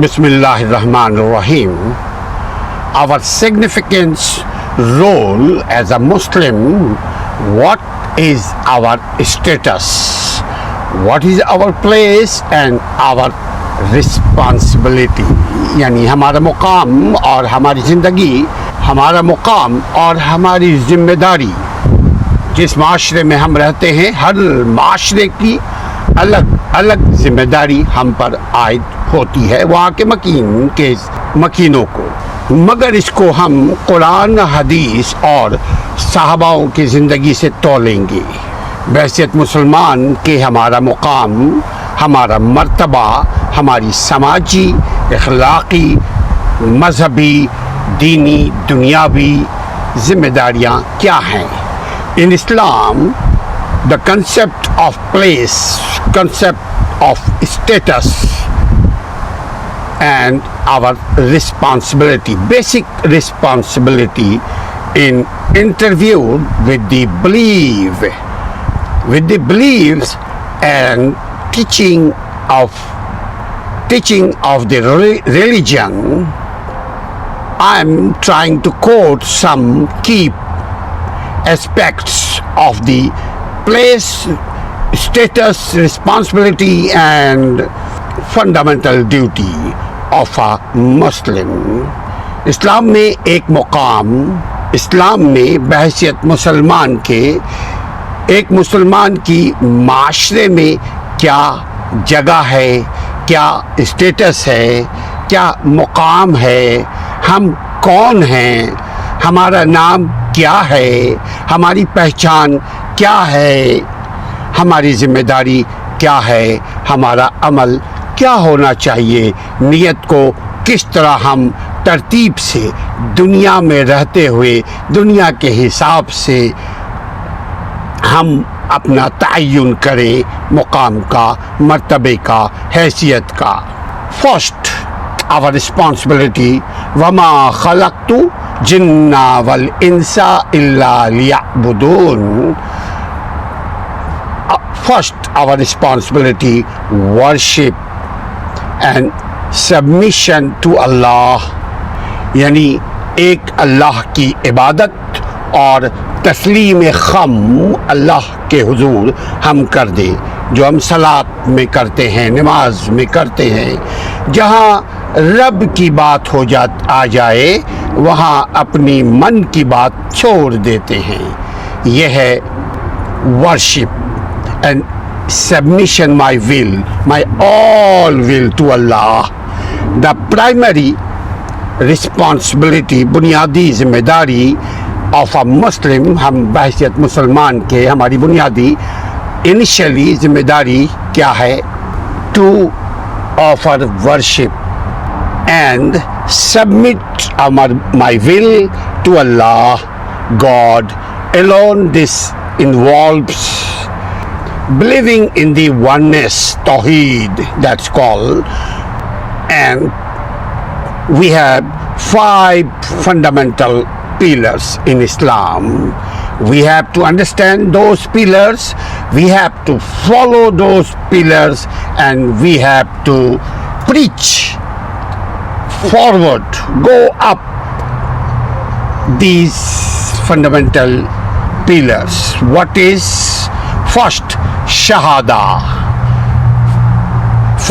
Bismillah ar-Rahman ar-Rahim. Our significance role as a Muslim, what is our status, what is our place and our responsibility. یعنی ہمارا مقام اور ہماری زندگی، ہمارا مقام اور ہماری ذمہ داری. جس معاشرے میں ہم رہتے ہیں، ہر معاشرے کی الگ الگ ذمہ داری ہم پر عائد ہوتی ہے، وہاں کے مکینوں کو. مگر اس کو ہم قرآن، حدیث اور صحاباؤں کی زندگی سے تولیں گے. بحثیت مسلمان کے ہمارا مقام، ہمارا مرتبہ، ہماری سماجی، اخلاقی، مذہبی، دینی، دنیاوی ذمہ داریاں کیا ہیں. In Islam, the concept of place, concept of status and our responsibility, basic responsibility in interviewed with the beliefs and teaching of the religion. I am trying to quote some key aspects of the place, status, responsibility and fundamental duty of a Muslim. اسلام میں ایک مقام، اسلام میں بحثیت مسلمان کے، ایک مسلمان کی معاشرے میں کیا جگہ ہے، کیا اسٹیٹس ہے، کیا مقام ہے، ہم کون ہیں، ہمارا نام کیا ہے، ہماری پہچان کیا ہے، ہماری ذمہ داری کیا ہے، ہمارا عمل کیا ہونا چاہیے، نیت کو کس طرح ہم ترتیب سے دنیا میں رہتے ہوئے دنیا کے حساب سے ہم اپنا تعین کریں، مقام کا، مرتبے کا، حیثیت کا. فرسٹ our responsibility وَمَا خَلَقْتُ جِنَّ وَالْإِنسَ إِلَّا لِيَعْبُدُونَ. First our responsibility worship and submission to Allah، یعنی ایک اللہ کی عبادت اور تسلیم خم اللہ کے حضور ہم کر دیں، جو ہم صلاۃ میں کرتے ہیں، نماز میں کرتے ہیں. جہاں رب کی بات آ جائے وہاں اپنی من کی بات چھوڑ دیتے ہیں. یہ ہے worship and submission, my all will to Allah. The primary responsibility, بنیادی ذمہ داری آف اے مسلم، ہم بحثیت مسلمان کے ہماری بنیادی انیشلی ذمہ داری کیا ہے؟ To offer worship and submit my will to Allah, God alone. This involves believing in the oneness, Tawheed, that's called. And we have 5 fundamental pillars in Islam. We have to understand those pillars, we have to follow those pillars, and we have to preach forward, go up these fundamental pillars. What is first? Shahada.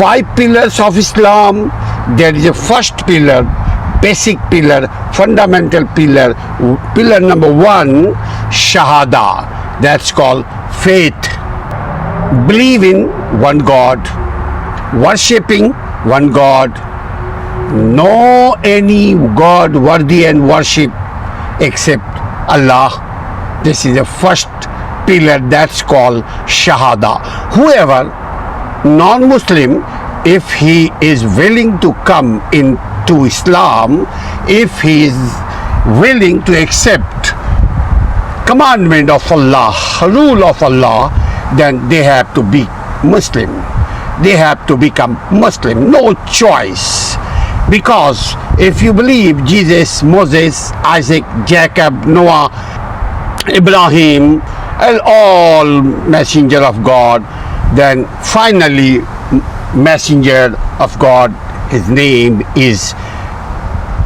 5 pillars of Islam. There is a first pillar, basic pillar, fundamental pillar. Pillar number 1, Shahada. That's called faith. Believe in one God, worshipping one God. No any God worthy and worship except Allah. This is the first pillar, that's called Shahada. Whoever non-Muslim, if he is willing to come into Islam, if he is willing to accept commandment of Allah, rule of Allah, then they have to be Muslim. They have to become Muslim. No choice. Because if you believe Jesus, Moses, Isaac, Jacob, Noah, Ibrahim, and all messenger of God, then finally messenger of God his name is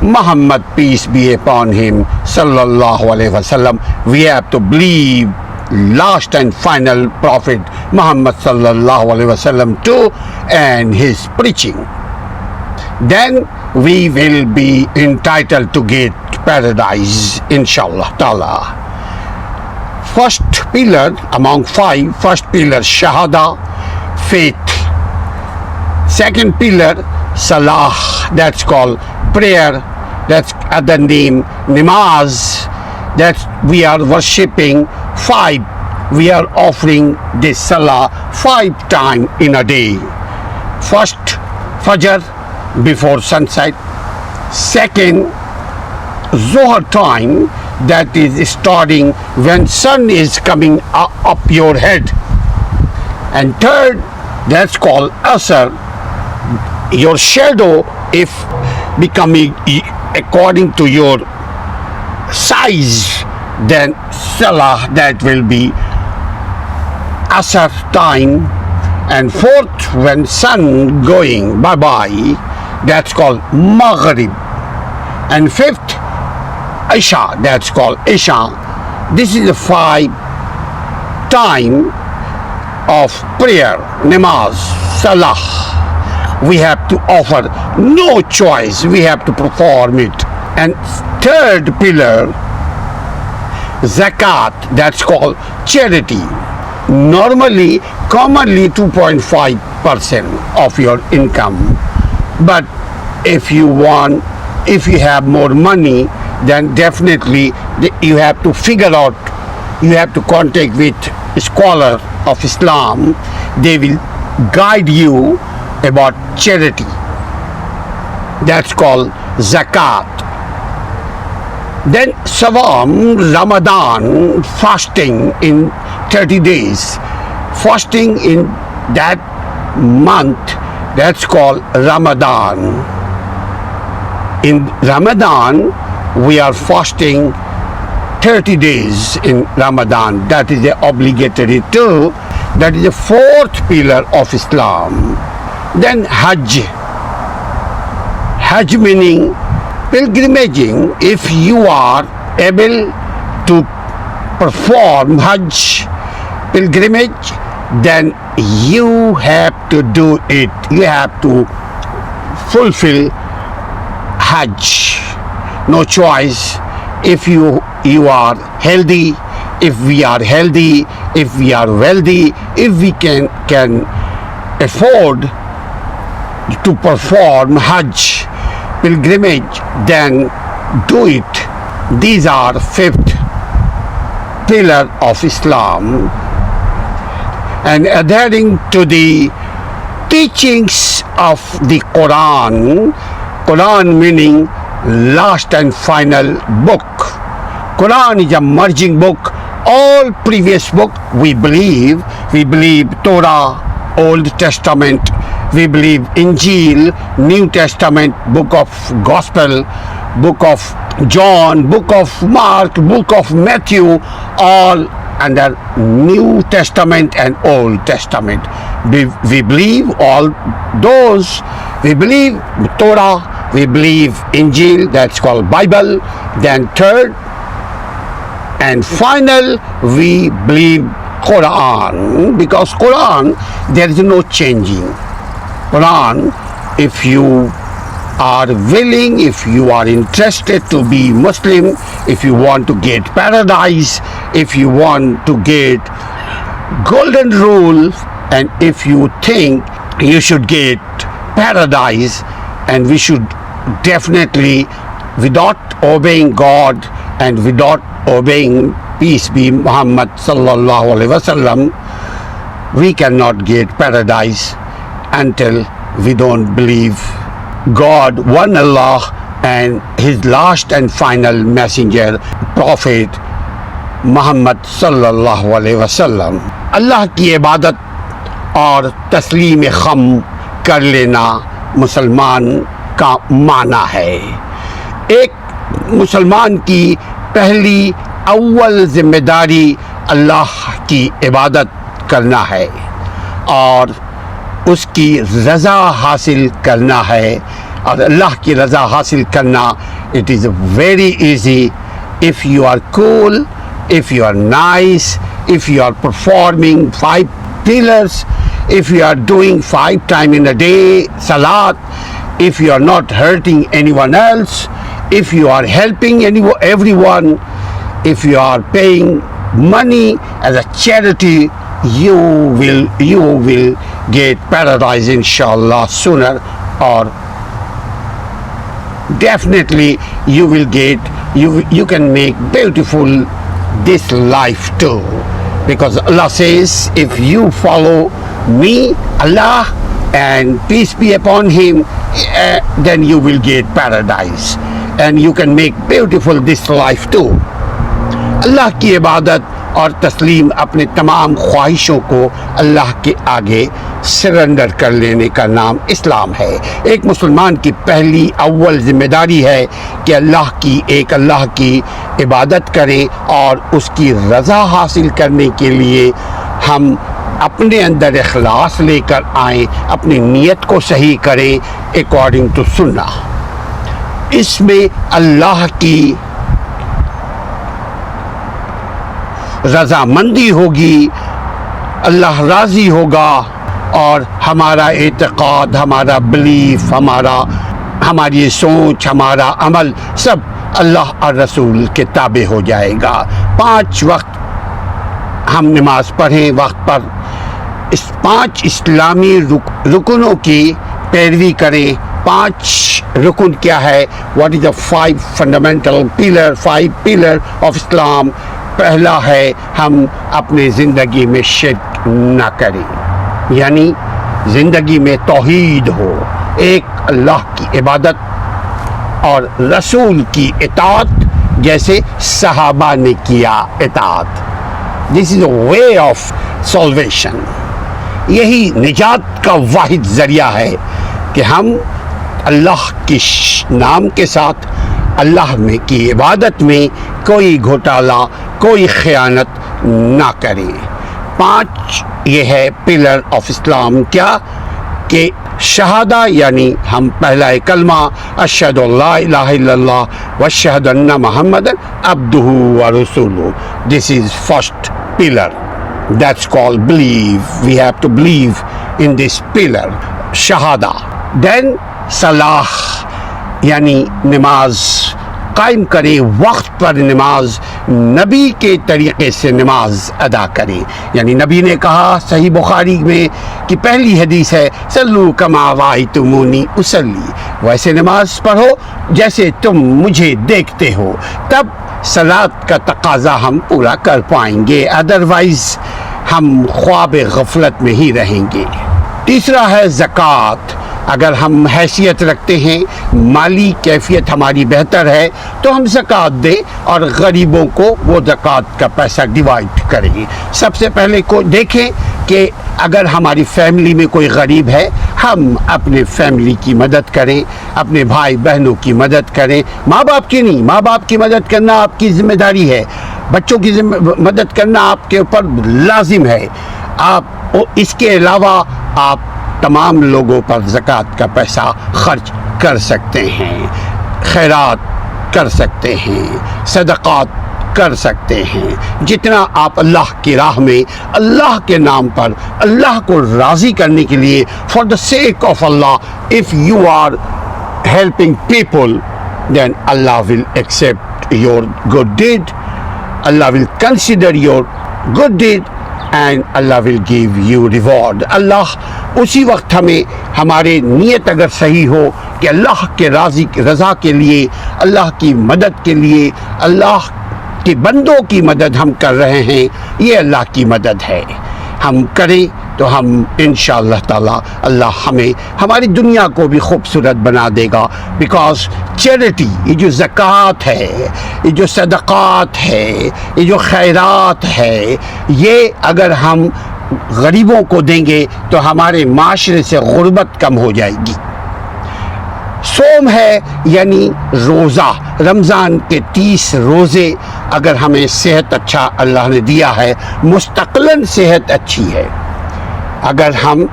Muhammad, peace be upon him, sallallahu alaihi wasallam. We have to believe last and final prophet Muhammad sallallahu alaihi wasallam too, and his preaching. Then we will be entitled to get paradise, inshallah ta'ala. First pillar among five, first pillar shahada, faith. Second pillar salah, that's called prayer, that's other name namaz, that we are worshipping. Five, we are offering this salah 5 times in a day. First, fajr, before sunset. Second, Zohar time, that is starting when sun is coming up your head. And third, that's called Asr, your shadow if becoming according to your size, then Salah, that will be Asr time. And fourth, when sun going bye-bye, that's called Maghrib. And fifth, Isha, that's called Isha. This is the 5 time of prayer, namaz, salah. We have to offer, no choice, we have to perform it. And third pillar, zakat, that's called charity. Normally, commonly 2.5% of your income. But if you have more money, then definitely you have to figure out, you have to contact with a scholar of Islam. They will guide you about charity. That's called zakat. Then Sawam, Ramadan, fasting in 30 days. Fasting in that month, that's called Ramadan. In Ramadan, we are fasting 30 days in Ramadan. That is the obligatory too. That is the fourth pillar of Islam. Then Hajj. Hajj meaning pilgrimaging. If you are able to perform Hajj pilgrimage, then you have to do it. You have to fulfill Hajj. No choice. If you are healthy, if we are healthy, if we are wealthy, if we can afford to perform Hajj pilgrimage, then do it. These are fifth pillar of Islam. And adhering to the teachings of the Quran, Quran meaning last and final book. Quran is a merging book. All previous book we believe Torah, Old Testament, we believe Injil, New Testament, book of Gospel, book of John, book of Mark, book of Matthew, all under New Testament and Old Testament. We believe all those. We believe Torah, we believe Injil, that's called Bible. Then third and final, we believe Quran, because Quran, there is no changing. Quran, if you are willing, if you are interested to be Muslim, if you want to get paradise, if you want to get golden rule, and if you think you should get paradise, and we should definitely, without obeying God and without obeying, peace be Muhammad sallallahu alaihi wasallam, we cannot get paradise until we don't believe God, one Allah, and his last and final messenger, Prophet Muhammad sallallahu alaihi wasallam. Allah की इबादत और तस्लीम खम कर लेना मुसलमान का माना है. एक मुसलमान की पहली अव्वल जिम्मेदारी अल्लाह की इबादत करना है, और اس کی رضا حاصل کرنا ہے. اور اللہ کی رضا حاصل کرنا it is very easy if you are cool, if you are nice, if you are performing 5 pillars, if you are doing 5 times in a day salat, if you are not hurting anyone else, if you are helping everyone, if you are paying money as a charity, you will get paradise inshallah sooner, or definitely you can make beautiful this life too, because Allah says if you follow me, Allah, and peace be upon him, then you will get paradise and you can make beautiful this life too. اللہ کی عبادت اور تسلیم اپنے تمام خواہشوں کو اللہ کے آگے surrender کر لینے کا نام اسلام ہے. ایک مسلمان کی پہلی اول ذمہ داری ہے کہ اللہ کی عبادت کریں اور اس کی رضا حاصل کرنے کے لیے ہم اپنے اندر اخلاص لے کر آئیں، اپنی نیت کو صحیح کریں اکارڈنگ ٹو سنہ. اس میں اللہ کی رضامندی ہوگی، اللہ راضی ہوگا، اور ہمارا اعتقاد، ہمارا بلیف، ہماری سوچ، ہمارا عمل سب اللہ اور رسول کے تابع ہو جائے گا. 5 وقت ہم نماز پڑھیں وقت پر، 5 اسلامی رکنوں کی پیروی کریں. 5 رکن کیا ہے؟ What is the 5 fundamental pillar, 5 pillar of Islam. پہلا ہے ہم اپنے زندگی میں شرک نہ کریں، یعنی زندگی میں توحید ہو، ایک اللہ کی عبادت اور رسول کی اطاعت جیسے صحابہ نے کیا اطاعت. دس از اے وے آف سالویشن. یہی نجات کا واحد ذریعہ ہے کہ ہم اللہ کے نام کے ساتھ اللہ میں کی عبادت میں کوئی گھوٹالا، کوئی خیانت نہ کریں. 5 یہ ہے پلر آف اسلام. کیا کہ شہادہ، یعنی ہم پہلا کلمہ اشہد لا الہ الا اللہ واشہد ان محمد عبدہ ورسولہ. دس از first pillar. That's called believe. We have to believe in this pillar, shahada. Then salah, یعنی نماز قائم کریں، وقت پر نماز، نبی کے طریقے سے نماز ادا کریں. یعنی نبی نے کہا صحیح بخاری میں کہ پہلی حدیث ہے صلو کما رأیتمونی اصلی، ویسے نماز پڑھو جیسے تم مجھے دیکھتے ہو. تب صلاۃ کا تقاضا ہم پورا کر پائیں گے، ادروائز ہم خواب غفلت میں ہی رہیں گے. تیسرا ہے زکوٰۃ. اگر ہم حیثیت رکھتے ہیں، مالی کیفیت ہماری بہتر ہے تو ہم زکوٰۃ دیں اور غریبوں کو وہ زکوٰۃ کا پیسہ ڈیوائڈ کریں. سب سے پہلے کو دیکھیں کہ اگر ہماری فیملی میں کوئی غریب ہے، ہم اپنے فیملی کی مدد کریں، اپنے بھائی بہنوں کی مدد کریں. ماں باپ کی نہیں، ماں باپ کی مدد کرنا آپ کی ذمہ داری ہے، بچوں کی مدد کرنا آپ کے اوپر لازم ہے. آپ اس کے علاوہ آپ تمام لوگوں پر زکوٰۃ کا پیسہ خرچ کر سکتے ہیں، خیرات کر سکتے ہیں، صدقات کر سکتے ہیں. جتنا آپ اللہ کی راہ میں اللہ کے نام پر اللہ کو راضی کرنے کے لیے for the sake of Allah, if you are helping people, then Allah will accept your good deed, Allah will consider your good deed and Allah will give you reward. اللہ اسی وقت ہمارے نیت اگر صحیح ہو کہ اللہ کے رضا کے لیے، اللہ کی مدد کے لیے، اللہ کے بندوں کی مدد ہم کر رہے ہیں، یہ اللہ کی مدد ہے، ہم کریں تو ہم انشاءاللہ تعالی اللہ ہماری دنیا کو بھی خوبصورت بنا دے گا. بیکاز چیریٹی، یہ جو زکوٰۃ ہے، یہ جو صدقات ہے، یہ جو خیرات ہے، یہ اگر ہم غریبوں کو دیں گے تو ہمارے معاشرے سے غربت کم ہو جائے گی. صوم ہے یعنی روزہ، رمضان کے 30 روزے. اگر ہمیں صحت اچھا اللہ نے دیا ہے، مستقلاً صحت اچھی ہے، اگر ہم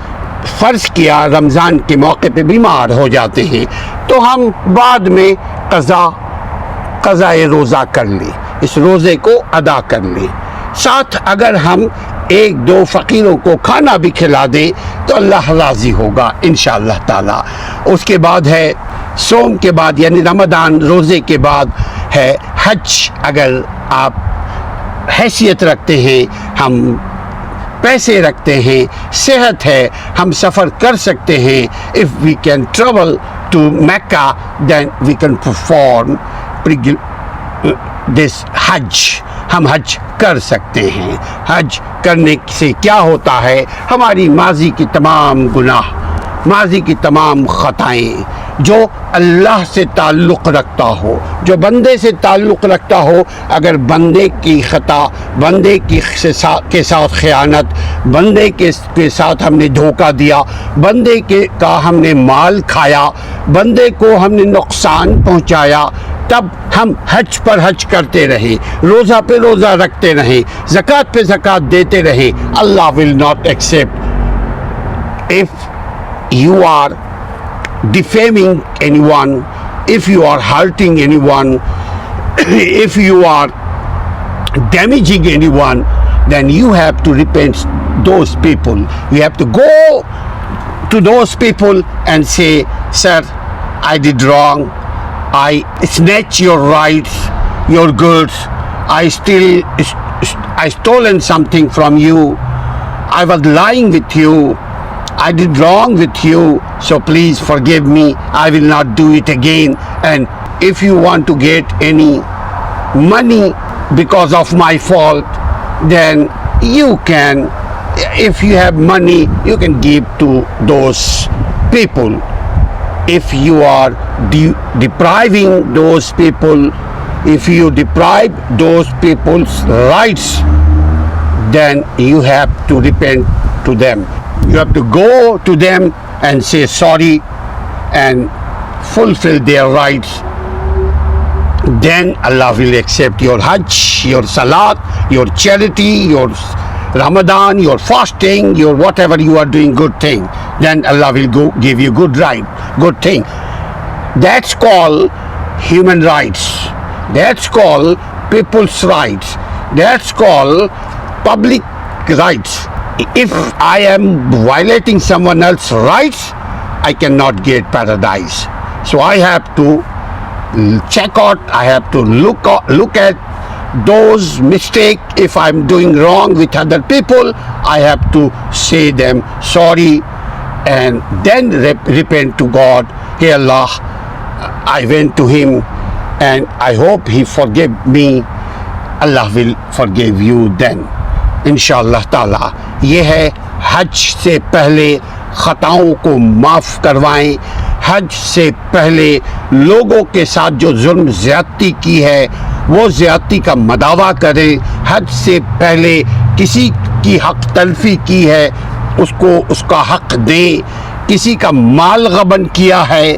فرض کیا رمضان کے موقع پہ بیمار ہو جاتے ہیں تو ہم بعد میں قضاء روزہ کر لیں، اس روزے کو ادا کر لیں، ساتھ اگر ہم 1-2 فقیروں کو کھانا بھی کھلا دیں تو اللہ راضی ہوگا انشاءاللہ تعالی۔ اس کے بعد ہے صوم کے بعد یعنی رمضان روزے کے بعد ہے حج۔ اگر آپ حیثیت رکھتے ہیں، ہم پیسے رکھتے ہیں، صحت ہے، ہم سفر کر سکتے ہیں، if we can travel to Mecca then we can perform this حج، ہم حج کر سکتے ہیں۔ حج کرنے سے کیا ہوتا ہے؟ ہماری ماضی کی تمام گناہ، ماضی کی تمام خطائیں جو اللہ سے تعلق رکھتا ہو، جو بندے سے تعلق رکھتا ہو، اگر بندے کی خطا، بندے کے ساتھ خیانت، بندے کے ساتھ ہم نے دھوکہ دیا، بندے کا ہم نے مال کھایا، بندے کو ہم نے نقصان پہنچایا، تب ہم حج پر حج کرتے رہیں، روزہ پہ روزہ رکھتے رہیں، زکوٰۃ پہ زکوٰۃ دیتے رہیں، اللہ will not accept۔ if you are defaming anyone, if you are hurting anyone, if you are damaging anyone, then you have to repent those people. You have to go to those people and say, sir, I did wrong, I snatched your rights, your goods, I stolen something from you, I was lying with you, I did wrong with you, so please forgive me, I will not do it again. And if you want to get any money because of my fault, then you can, if you have money, you can give to those people. If you are depriving those people, if you deprive those people's rights, then you have to repent to them. You have to go to them and say sorry and fulfill their rights. Then Allah will accept your hajj, your salat, your charity, your Ramadan, your fasting, your whatever you are doing good thing. Then Allah will give you good thing. That's called human rights. That's called people's rights. That's called public rights. If I am violating someone else's rights, I cannot get paradise. So I have to check out, I have to look at those mistakes. If I'm doing wrong with other people, I have to say them sorry and then repent to God. Hey Allah, I went to him and I hope he forgive me. Allah will forgive you then انشاءاللہ تعالی۔ یہ ہے حج سے پہلے خطاؤں کو معاف کروائیں، حج سے پہلے لوگوں کے ساتھ جو ظلم زیادتی کی ہے وہ زیادتی کا مداوع کریں، حج سے پہلے کسی کی حق تلفی کی ہے اس کا حق دیں، کسی کا مال غبن کیا ہے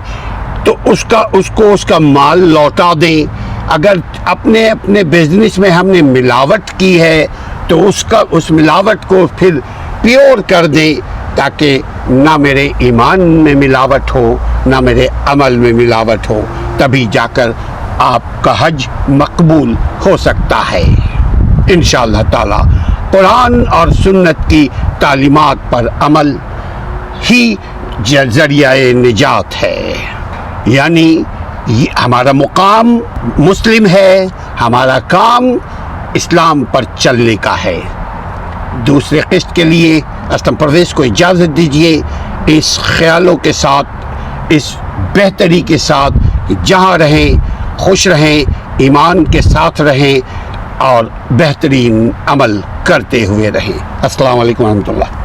تو اس کا مال لوٹا دیں، اگر اپنے بزنس میں ہم نے ملاوٹ کی ہے تو اس ملاوٹ کو پھر پیور کر دیں، تاکہ نہ میرے ایمان میں ملاوٹ ہو نہ میرے عمل میں ملاوٹ ہو، تبھی جا کر آپ کا حج مقبول ہو سکتا ہے انشاءاللہ تعالی۔ قرآن اور سنت کی تعلیمات پر عمل ہی ذریعہ نجات ہے، یعنی ہمارا مقام مسلم ہے، ہمارا کام اسلام پر چلنے کا ہے۔ دوسرے قسط کے لیے اسلم پرویز کو اجازت دیجیے اس خیالوں کے ساتھ، اس بہتری کے ساتھ کہ جہاں رہیں خوش رہیں، ایمان کے ساتھ رہیں اور بہترین عمل کرتے ہوئے رہیں۔ السلام علیکم ورحمۃ اللہ۔